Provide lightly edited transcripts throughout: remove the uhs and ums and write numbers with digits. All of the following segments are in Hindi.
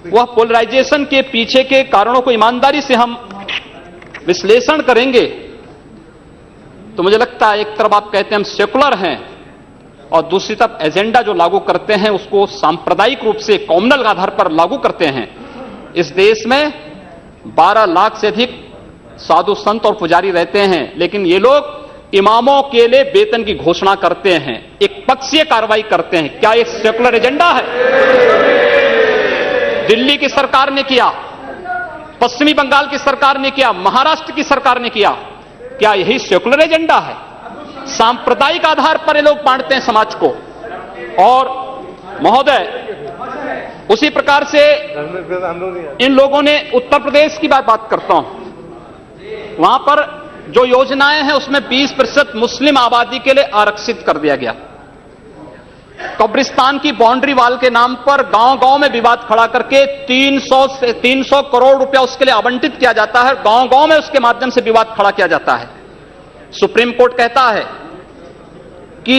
वह पोलराइजेशन के पीछे के कारणों को ईमानदारी से हम विश्लेषण करेंगे तो मुझे लगता है एक तरफ आप कहते हैं हम सेकुलर हैं और दूसरी तरफ एजेंडा जो लागू करते हैं उसको सांप्रदायिक रूप से कॉम्युनल आधार पर लागू करते हैं। इस देश में 12 लाख से अधिक साधु संत और पुजारी रहते हैं, लेकिन ये लोग इमामों के लिए वेतन की घोषणा करते हैं, एक पक्षीय कार्रवाई करते हैं। क्या ये सेकुलर एजेंडा है? दिल्ली की सरकार ने किया, पश्चिमी बंगाल की सरकार ने किया, महाराष्ट्र की सरकार ने किया। क्या यही सेकुलर एजेंडा है? सांप्रदायिक आधार पर ये लोग बांटते हैं समाज को। और महोदय, उसी प्रकार से इन लोगों ने उत्तर प्रदेश की बात करता हूं, वहां पर जो योजनाएं हैं उसमें 20% मुस्लिम आबादी के लिए आरक्षित कर दिया गया। कब्रिस्तान की बाउंड्री वाल के नाम पर गांव-गांव में विवाद खड़ा करके 300 करोड़ रुपया उसके लिए आवंटित किया जाता है। गांव-गांव में उसके माध्यम से विवाद खड़ा किया जाता है। सुप्रीम कोर्ट कहता है कि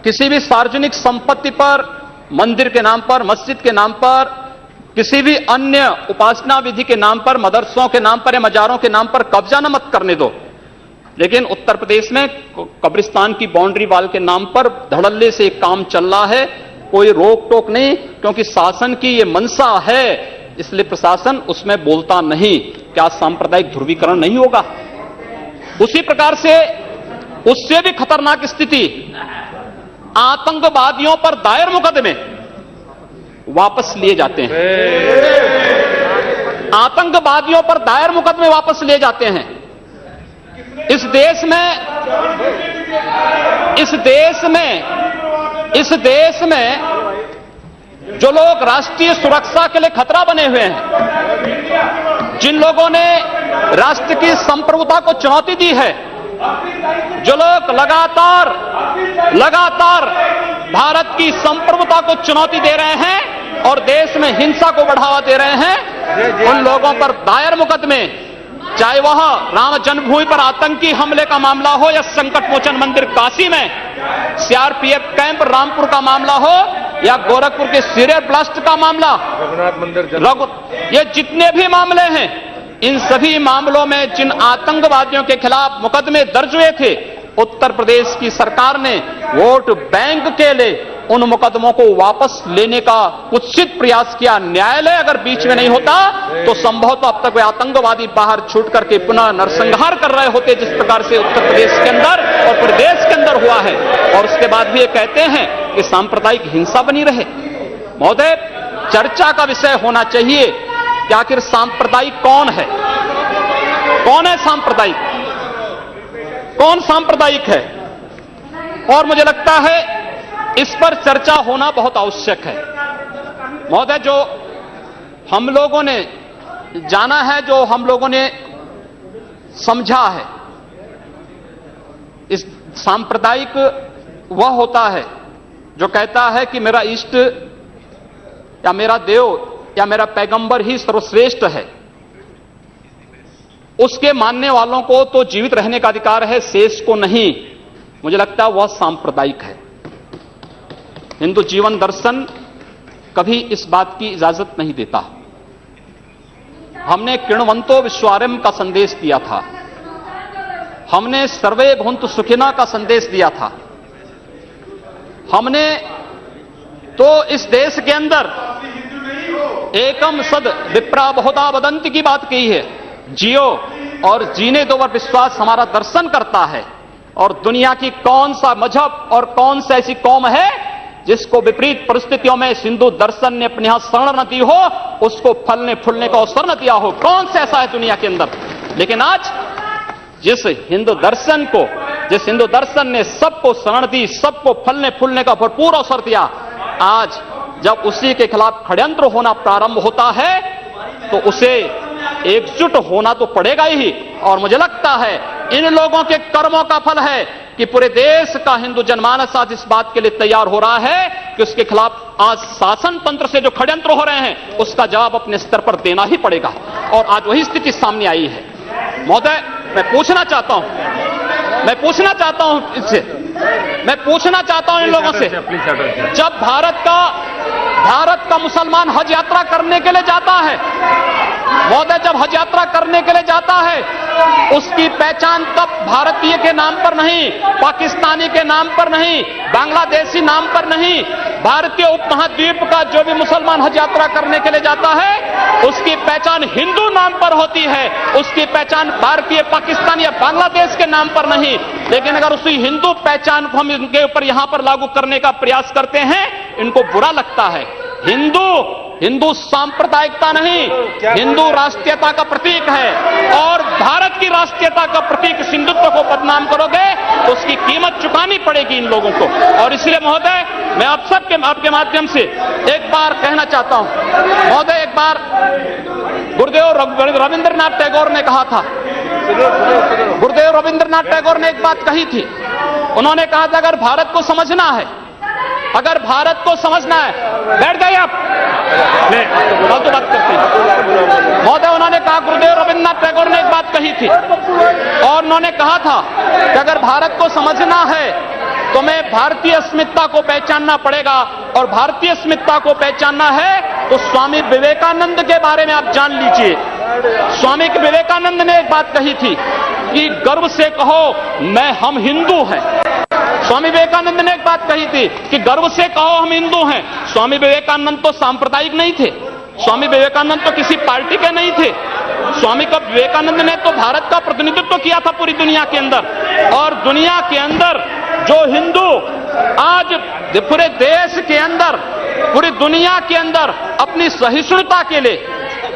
किसी भी सार्वजनिक संपत्ति पर, मंदिर के नाम पर, मस्जिद के नाम पर, किसी भी अन्य उपासना विधि के नाम पर, मदरसों के नाम पर या मजारों के नाम पर कब्जा न मत करने दो। लेकिन उत्तर प्रदेश में कब्रिस्तान की बाउंड्री वाल के नाम पर धड़ल्ले से एक काम चल रहा है, कोई रोक टोक नहीं, क्योंकि शासन की ये मंशा है, इसलिए प्रशासन उसमें बोलता नहीं। क्या सांप्रदायिक ध्रुवीकरण नहीं होगा? उसी प्रकार से उससे भी खतरनाक स्थिति, आतंकवादियों पर दायर मुकदमे वापस लिए जाते हैं। आतंकवादियों पर दायर मुकदमे वापस लिए जाते हैं। इस देश में जो लोग राष्ट्रीय सुरक्षा के लिए खतरा बने हुए हैं, जिन लोगों ने राष्ट्र की संप्रभुता को चुनौती दी है, जो लोग लगातार भारत की संप्रभुता को चुनौती दे रहे हैं और देश में हिंसा को बढ़ावा दे रहे हैं, उन लोगों पर दायर मुकदमे, चाहे वह राम जन्मभूमि पर आतंकी हमले का मामला हो या संकट मोचन मंदिर काशी में सीआरपीएफ कैंप रामपुर का मामला हो या गोरखपुर के सीरियल ब्लास्ट का मामला, रघुनाथ मंदिर, ये जितने भी मामले हैं, इन सभी मामलों में जिन आतंकवादियों के खिलाफ मुकदमे दर्ज हुए थे, उत्तर प्रदेश की सरकार ने वोट बैंक के लिए उन मुकदमों को वापस लेने का कुत्सित प्रयास किया। न्यायालय अगर बीच में नहीं होता तो संभवतः अब तक वे आतंकवादी बाहर छूट करके पुनः नरसंहार कर रहे होते, जिस प्रकार से उत्तर प्रदेश के अंदर और प्रदेश के अंदर हुआ है। और उसके बाद भी ये कहते हैं कि सांप्रदायिक हिंसा बनी रहे। महोदय, चर्चा का विषय होना चाहिए कि आखिर सांप्रदायिक कौन है? कौन है सांप्रदायिक? कौन सांप्रदायिक है? और मुझे लगता है इस पर चर्चा होना बहुत आवश्यक है। महोदय, जो हम लोगों ने जाना है, जो हम लोगों ने समझा है, इस सांप्रदायिक वह होता है जो कहता है कि मेरा इष्ट या मेरा देव या मेरा पैगंबर ही सर्वश्रेष्ठ है। उसके मानने वालों को तो जीवित रहने का अधिकार है, शेष को नहीं। मुझे लगता है वह सांप्रदायिक है। हिंदू जीवन दर्शन कभी इस बात की इजाजत नहीं देता। हमने किण्वंतो विश्वारंभ का संदेश दिया था, हमने सर्वे भवन्तु सुखिनः का संदेश दिया था, हमने तो इस देश के अंदर एकम सद विप्रा बहुधा वदन्ति की बात कही है। जियो और जीने दो पर विश्वास हमारा दर्शन करता है। और दुनिया की कौन सा मजहब और कौन सा ऐसी कौम है जिसको विपरीत परिस्थितियों में हिंदू दर्शन ने अपने यहां शरण न दी हो, उसको फलने फूलने का अवसर न दिया हो? कौन सा ऐसा है दुनिया के अंदर? लेकिन आज जिस हिंदू दर्शन ने सबको शरण दी, सबको फलने फूलने का भरपूर अवसर दिया, आज जब उसी के खिलाफ षड्यंत्र होना प्रारंभ होता है तो उसे एकजुट होना तो पड़ेगा ही। और मुझे लगता है इन लोगों के कर्मों का फल है कि पूरे देश का हिंदू जनमानस आज इस बात के लिए तैयार हो रहा है कि उसके खिलाफ आज शासन तंत्र से जो षड्यंत्र हो रहे हैं उसका जवाब अपने स्तर पर देना ही पड़ेगा। और आज वही स्थिति सामने आई है। महोदय, मैं पूछना चाहता हूं इन लोगों से, जब भारत का भारत का मुसलमान हज यात्रा करने के लिए जाता है, महोदय, जब हज यात्रा करने के लिए जाता है उसकी पहचान तब भारतीय के नाम पर नहीं, पाकिस्तानी के नाम पर नहीं, बांग्लादेशी नाम पर नहीं, भारतीय उपमहाद्वीप का जो भी मुसलमान हज यात्रा करने के लिए जाता है उसकी पहचान हिंदू नाम पर होती है, उसकी पहचान भारतीय, पाकिस्तानी या बांग्लादेश के नाम पर नहीं। लेकिन अगर उसी हिंदू पहचान को हम इनके ऊपर यहां पर लागू करने का प्रयास करते हैं, इनको बुरा लगता है। हिंदू सांप्रदायिकता नहीं, हिंदू राष्ट्रीयता का प्रतीक है, और भारत की राष्ट्रीयता का प्रतीक हिंदुत्व को बदनाम करोगे तो उसकी कीमत चुकानी पड़ेगी इन लोगों को। और इसलिए महोदय, मैं आप सबके आपके माध्यम से एक बार कहना चाहता हूं, महोदय, एक बार गुरुदेव रविंद्रनाथ टैगोर ने कहा था, गुरुदेव रविंद्रनाथ टैगोर ने एक बात कही थी, उन्होंने कहा था अगर भारत को समझना है, अगर भारत को समझना है, बैठ गए आप, फालतू बात करते हैं महोदय। उन्होंने कहा, गुरुदेव रविंद्रनाथ टैगोर ने एक बात कही थी और उन्होंने कहा था कि अगर भारत को समझना है तो मैं भारतीय अस्मिता को पहचानना पड़ेगा, और भारतीय अस्मिता को पहचानना है तो स्वामी विवेकानंद के बारे में आप जान लीजिए। स्वामी विवेकानंद ने एक बात कही थी कि गर्व से कहो हम हिंदू हैं। स्वामी विवेकानंद ने एक बात कही थी कि गर्व से कहो हम हिंदू हैं। स्वामी विवेकानंद तो सांप्रदायिक नहीं थे, स्वामी विवेकानंद तो किसी पार्टी के नहीं थे। स्वामी विवेकानंद ने तो भारत का प्रतिनिधित्व किया था पूरी दुनिया के अंदर, और दुनिया के अंदर जो हिंदू आज पूरे देश के अंदर, पूरी दुनिया के अंदर अपनी सहिष्णुता के लिए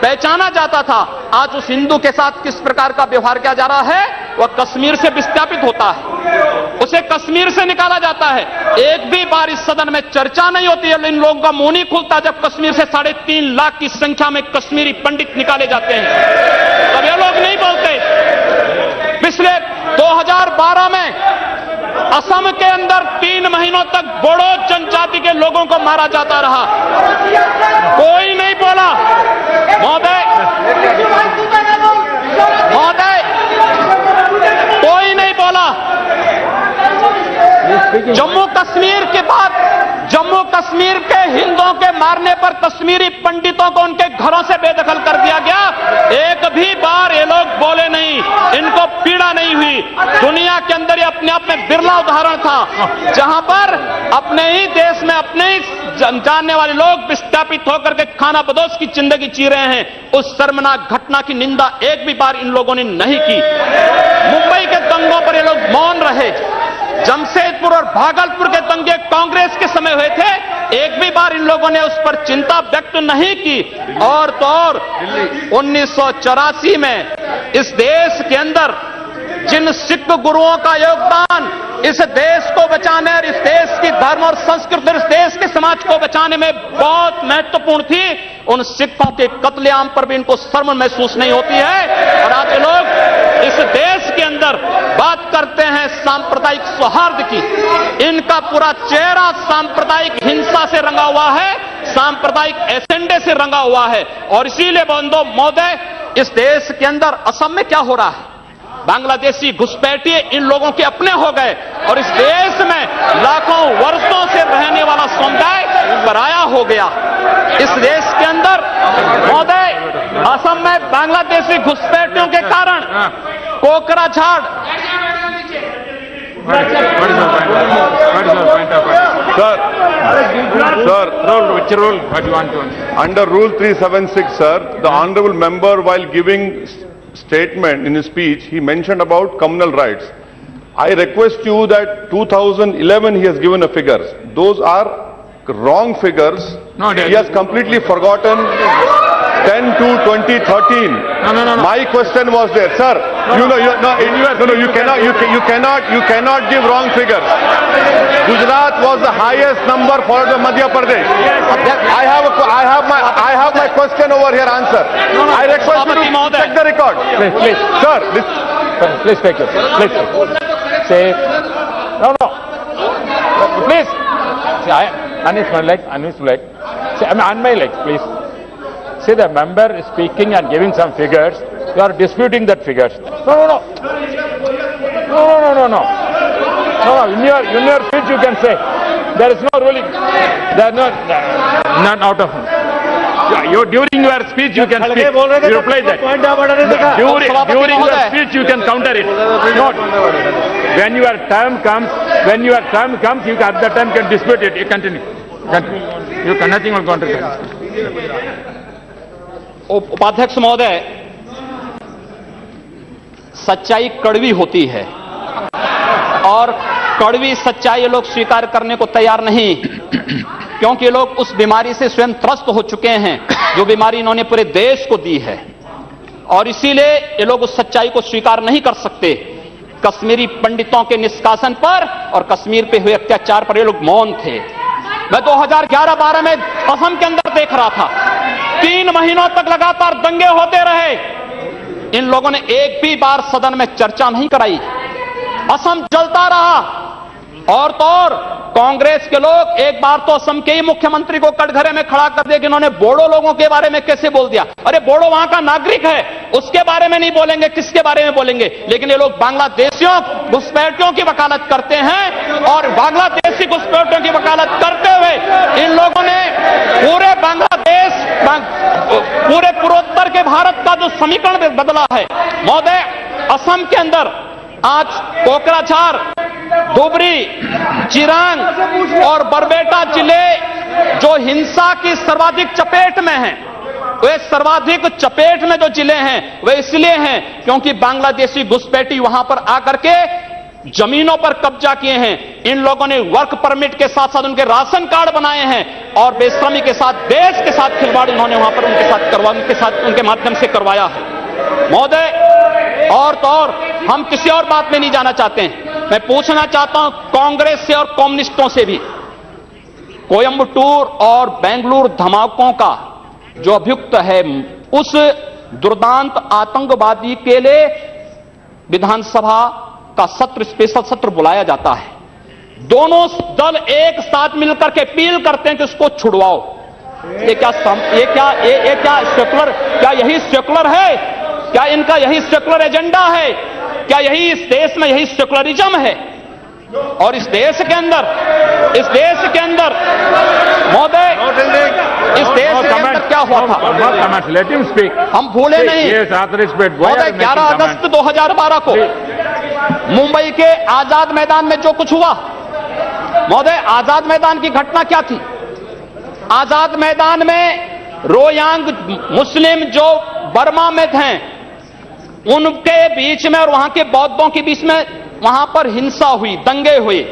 पहचाना जाता था, आज उस हिंदू के साथ किस प्रकार का व्यवहार किया जा रहा है, वह कश्मीर से विस्थापित होता है, उसे कश्मीर से निकाला जाता है। एक भी बार इस सदन में चर्चा नहीं होती है, इन लोगों का मुंह नहीं खुलता जब कश्मीर से 3.5 लाख की संख्या में कश्मीरी पंडित निकाले जाते हैं, तब ये लोग नहीं बोलते। पिछले 2012 में असम के अंदर 3 महीनों तक बोडो जनजाति के लोगों को मारा जाता रहा, कोई नहीं बोला। महोदय, कोई नहीं बोला। जम्मू कश्मीर के बाद जम्मू कश्मीर के हिंदुओं के मारने पर कश्मीरी पंडितों को उनके घरों से बेदखल कर दिया गया, एक भी बार ये लोग बोले नहीं, इनको पीड़ा नहीं हुई। दुनिया के अंदर ये अपने आप में बिरला उदाहरण था जहां पर अपने ही देश में अपने ही जानने वाले लोग विस्थापित होकर के खाना बदोश की जिंदगी जी रहे हैं। उस शर्मनाक घटना की निंदा एक भी बार इन लोगों ने नहीं की। मुंबई के दंगों पर ये लोग मौन रहे, जमशेदपुर और भागलपुर के दंगे कांग्रेस के समय हुए थे, एक भी बार इन लोगों ने उस पर चिंता व्यक्त नहीं की। और तो और 1984 में इस देश के अंदर जिन सिख गुरुओं का योगदान इस देश को बचाने और इस देश की धर्म और संस्कृति और इस देश के समाज को बचाने में बहुत महत्वपूर्ण थी, उन सिखों के कत्लेआम पर भी इनको शर्म महसूस नहीं होती है। और आज लोग इस देश के अंदर बात करते हैं सांप्रदायिक सौहार्द की, इनका पूरा चेहरा सांप्रदायिक हिंसा से रंगा हुआ है, सांप्रदायिक एजेंडे से रंगा हुआ है। और इसीलिए बंधु महोदय, इस देश के अंदर असम में क्या हो रहा है, बांग्लादेशी घुसपैठिए इन लोगों के अपने हो गए, और इस देश में लाखों वर्षों से रहने वाला समुदाय पराया हो गया। इस देश के अंदर महोदय, असम में बांग्लादेशी घुसपैठियों के कारण Kokrajhar Which rule? What you want to? Under Rule 376, sir, the honourable member, while giving statement in his speech, he mentioned about communal rights. I request you that 2011 he has given a figures. Those are wrong figures. No, he has completely forgotten 10 to 2013. No. My question was there, sir. You cannot give wrong figures. Gujarat was the highest number followed by Madhya Pradesh. I have my question over here. Answer. I request you to check the record. Please. Sir, Please take it. Please. Say. No. Please. See, unused leg. See, on my leg, please. See, the member is speaking and giving some figures. You are disputing that figures. No. In your speech you can say. There is no ruling. There are not out of. During your speech you can speak. You reply that. During your speech you can counter it. Not when your term comes. You at that time can dispute it. You continue. You can nothing will counter it. उपाध्यक्ष महोदय, सच्चाई कड़वी होती है और कड़वी सच्चाई ये लोग स्वीकार करने को तैयार नहीं, क्योंकि लोग उस बीमारी से स्वयं त्रस्त हो चुके हैं जो बीमारी इन्होंने पूरे देश को दी है, और इसीलिए ये लोग उस सच्चाई को स्वीकार नहीं कर सकते। कश्मीरी पंडितों के निष्कासन पर और कश्मीर पे हुए अत्याचार पर ये लोग मौन थे। मैं 2011-12 में असम के अंदर देख रहा था, 3 महीनों तक लगातार दंगे होते रहे, इन लोगों ने एक भी बार सदन में चर्चा नहीं कराई। असम जलता रहा, और तो और कांग्रेस के लोग एक बार तो असम के ही मुख्यमंत्री को कटघरे में खड़ा कर दिया कि इन्होंने बोडो लोगों के बारे में कैसे बोल दिया। अरे बोडो वहां का नागरिक है, उसके बारे में नहीं बोलेंगे, किसके बारे में बोलेंगे? लेकिन ये लोग बांग्लादेशियों घुसपैठियों की वकालत करते हैं, और बांग्लादेशी घुसपैठियों की वकालत करते हुए इन लोगों ने पूरे बांग्लादेश, पूरे पूर्वोत्तर के भारत का जो समीकरण बदला है। महोदय, असम के अंदर आज कोकराझार, धुबरी, चिरांग और बरबेटा जिले जो हिंसा की सर्वाधिक चपेट में हैं, वे सर्वाधिक चपेट में जो जिले हैं वे इसलिए हैं क्योंकि बांग्लादेशी घुसपैठी वहां पर आकर के जमीनों पर कब्जा किए हैं। इन लोगों ने वर्क परमिट के साथ साथ उनके राशन कार्ड बनाए हैं, और बेश्रमी के साथ, देश के साथ खिलवाड़ उन्होंने वहां पर उनके माध्यम से करवाया है। महोदय, और तो और हम किसी और बात में नहीं जाना चाहते हैं, मैं पूछना चाहता हूं कांग्रेस से और कम्युनिस्टों से भी, कोयंबटूर और बेंगलुरु धमाकों का जो अभियुक्त है, उस दुर्दांत आतंकवादी के लिए विधानसभा का स्पेशल सत्र बुलाया जाता है। दोनों दल एक साथ मिलकर के अपील करते हैं कि उसको छुड़वाओ। ये क्या सेकुलर, क्या यही सेकुलर है? क्या इनका यही सेकुलर एजेंडा है? क्या यही इस देश में यही सेकुलरिज्म है? और इस देश के अंदर महोदय, इस देश के अंदर क्या हुआ था हम भूले नहीं। महोदय, 11 अगस्त 2012 को मुंबई के आजाद मैदान में जो कुछ हुआ, महोदय, आजाद मैदान की घटना क्या थी? आजाद मैदान में रोयांग मुस्लिम जो बर्मा में थे, उनके बीच में और वहां के बौद्धों के बीच में वहां पर हिंसा हुई, दंगे हुए।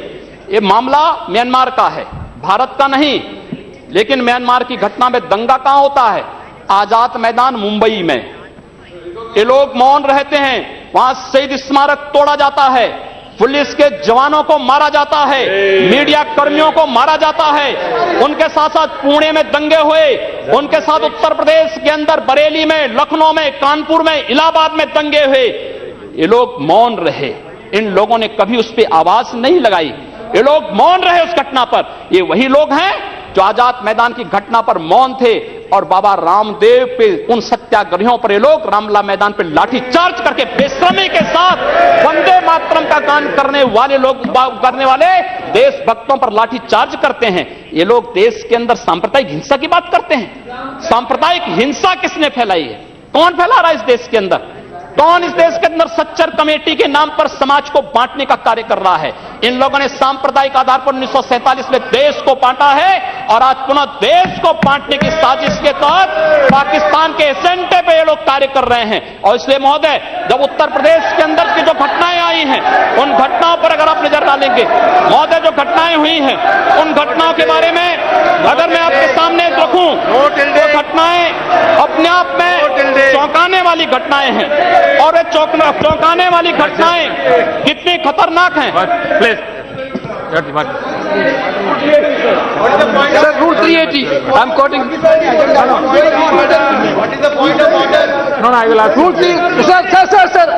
ये मामला म्यांमार का है, भारत का नहीं। लेकिन म्यांमार की घटना में दंगा कहां होता है? आजाद मैदान मुंबई में। ये लोग मौन रहते हैं, वहां शहीद स्मारक तोड़ा जाता है, पुलिस के जवानों को मारा जाता है, मीडिया कर्मियों को मारा जाता है। उनके साथ साथ पुणे में दंगे हुए, उनके साथ उत्तर प्रदेश के अंदर बरेली में, लखनऊ में, कानपुर में, इलाहाबाद में दंगे हुए। ये लोग मौन रहे, इन लोगों ने कभी उस पर आवाज नहीं लगाई, ये लोग मौन रहे उस घटना पर। ये वही लोग हैं जो आजाद मैदान की घटना पर मौन थे, और बाबा रामदेव पे, उन सत्याग्रहियों पर ये लोग रामला मैदान पे लाठी चार्ज करके बेशर्मी के साथ वंदे मातरम का गान करने वाले देशभक्तों पर लाठी चार्ज करते हैं। ये लोग देश के अंदर सांप्रदायिक हिंसा की बात करते हैं। सांप्रदायिक हिंसा किसने फैलाई है? कौन फैला रहा है इस देश के अंदर? कौन इस देश के अंदर सच्चर कमेटी के नाम पर समाज को बांटने का कार्य कर रहा है? इन लोगों ने सांप्रदायिक आधार पर 1947 में देश को बांटा है, और आज पुनः देश को बांटने की साजिश के तहत पाकिस्तान के एजेंडे पे ये लोग कार्य कर रहे हैं। और इसलिए महोदय, जब उत्तर प्रदेश के अंदर की जो घटनाएं आई हैं, उन घटनाओं पर अगर आप नजर डालेंगे महोदय, जो घटनाएं हुई हैं, उन घटनाओं के बारे में अगर मैं आपके सामने रखूं तो घटनाएं अपने आप में चौंकाने वाली घटनाएं हैं, और ये चौंकाने वाली घटनाएं कितनी खतरनाक हैं। Sir, Rule 380. I'm quoting. What is the point of order? No, I will ask. Rule 3. Sir.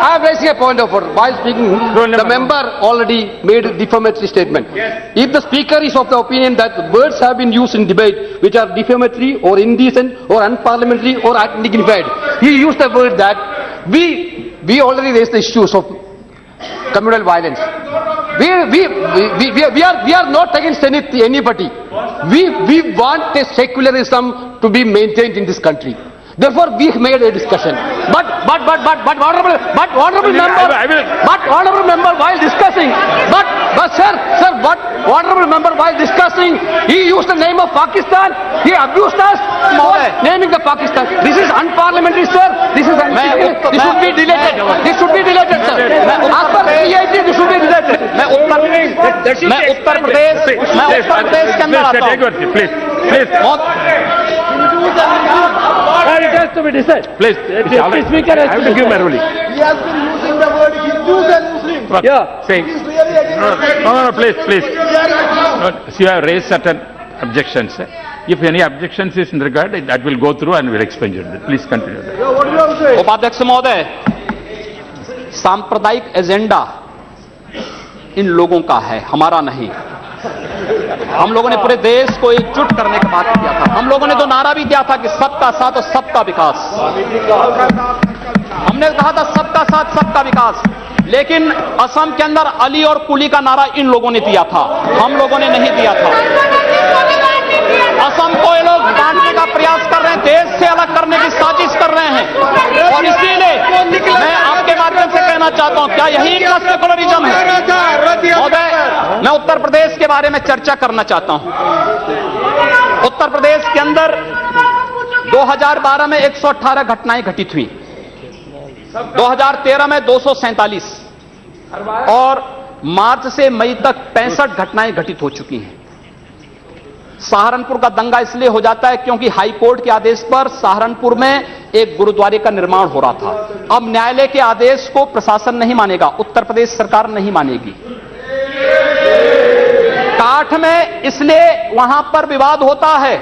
I am raising a point of order. While speaking, the member already made a defamatory statement. If the speaker is of the opinion that words have been used in debate which are defamatory or indecent or unparliamentary or undignified, he used the word that we already raised the issues of communal violence. we are not against anybody. We want a secularism to be maintained in this country. Therefore, we made a discussion. But honorable member, while discussing, sir, what honorable member while discussing, he used the name of Pakistan. He abused us for naming the Pakistan. This is unparliamentary, sir. This is this should be deleted. This should be deleted, sir. As per CIT, this should be deleted. मैं उत्तर प्रदेश के अंदर आता हूँ. It has to be decided. Please, speaker has to give my ruling. He has been using the word Hindus and Muslims. Yeah, say. It is really against No, please. No, so you have raised certain objections. If any objections is in regard, that will go through and we'll explain it. Please continue. What do you have to say? उपाध्यक्ष महोदय, सांप्रदायिक एजेंडा इन लोगों का है, हमारा नहीं. हम लोगों ने पूरे देश को एकजुट करने का बात किया था. हम लोगों ने तो नारा भी दिया था कि सबका साथ और सबका विकास. हमने कहा था सबका साथ सबका विकास. लेकिन असम के अंदर अली और कुली का नारा इन लोगों ने दिया था, हम लोगों ने नहीं दिया था. असम को ये लोग बांटने का प्रयास कर रहे हैं, देश से अलग करने की साजिश कर रहे हैं. और इसीलिए मैं आपके माध्यम से कहना चाहता हूं, क्या यही इनका सेकुलरिज्म है? महोदय, मैं उत्तर प्रदेश के बारे में चर्चा करना चाहता हूं. उत्तर प्रदेश के अंदर 2012 में 118 घटनाएं घटित हुई, 2013 में 247 और मार्च से मई तक 65 घटनाएं घटित हो चुकी हैं. सहारनपुर का दंगा इसलिए हो जाता है क्योंकि हाई कोर्ट के आदेश पर सहारनपुर में एक गुरुद्वारे का निर्माण हो रहा था. अब न्यायालय के आदेश को प्रशासन नहीं मानेगा, उत्तर प्रदेश सरकार नहीं मानेगी. काठ में इसलिए वहां पर विवाद होता है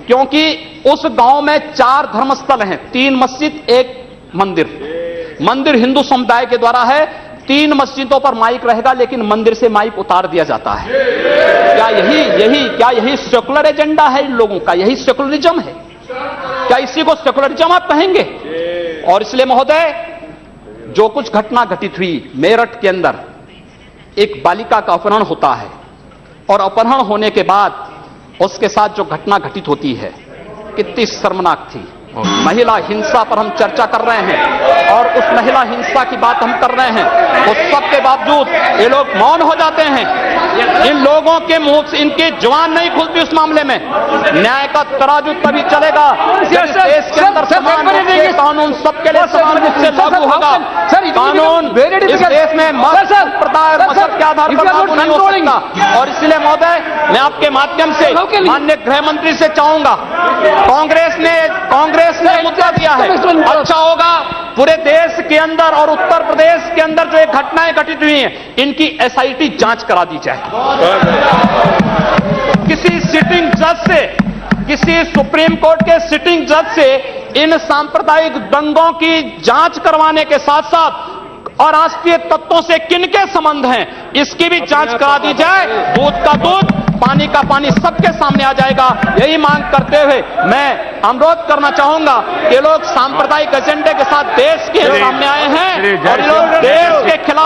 क्योंकि उस गांव में 4 धर्मस्थल हैं, 3 मस्जिद, 1 मंदिर. मंदिर हिंदू समुदाय के द्वारा है. 3 मस्जिदों पर माइक रहेगा लेकिन मंदिर से माइक उतार दिया जाता है. क्या यही सेकुलर एजेंडा है इन लोगों का? यही सेकुलरिज्म है? क्या इसी को सेकुलरिज्म आप कहेंगे? और इसलिए महोदय, जो कुछ घटना घटित हुई मेरठ के अंदर, एक बालिका का अपहरण होता है और अपहरण होने के बाद उसके साथ जो घटना घटित होती है कितनी शर्मनाक थी. महिला हिंसा पर हम चर्चा कर रहे हैं और उस महिला हिंसा की बात हम कर रहे हैं. उस सब के बावजूद ये लोग मौन हो जाते हैं. इन लोगों के मुंह से इनकी जुबान नहीं खुलती उस मामले में. न्याय का तराजू तभी चलेगा जब इस देश के अंदर समान रूप से कानून सबके लिए समान रूप से लागू होगा. कानून इस देश में मत संप्रदाय और मजहब के आधार पर लागू नहीं हो सकता. और इसलिए महोदय, मैं आपके माध्यम से माननीय गृह मंत्री से चाहूंगा, कांग्रेस ने मुद्दा दिया है, अच्छा होगा पूरे देश के अंदर और उत्तर प्रदेश के अंदर जो घटनाएं घटित हुई हैं इनकी एसआईटी जांच करा दी जाए. किसी सिटिंग जज से, किसी सुप्रीम कोर्ट के सिटिंग जज से इन सांप्रदायिक दंगों की जांच करवाने के साथ साथ और राष्ट्रीय तत्वों से किनके संबंध हैं इसकी भी जांच करा दी जाए. दूध का दूध, पानी का पानी सबके सामने आ जाएगा. यही मांग करते हुए मैं अनुरोध करना चाहूंगा कि लोग सांप्रदायिक एजेंडे के साथ देश के सामने आए हैं और लोग देश के खिलाफ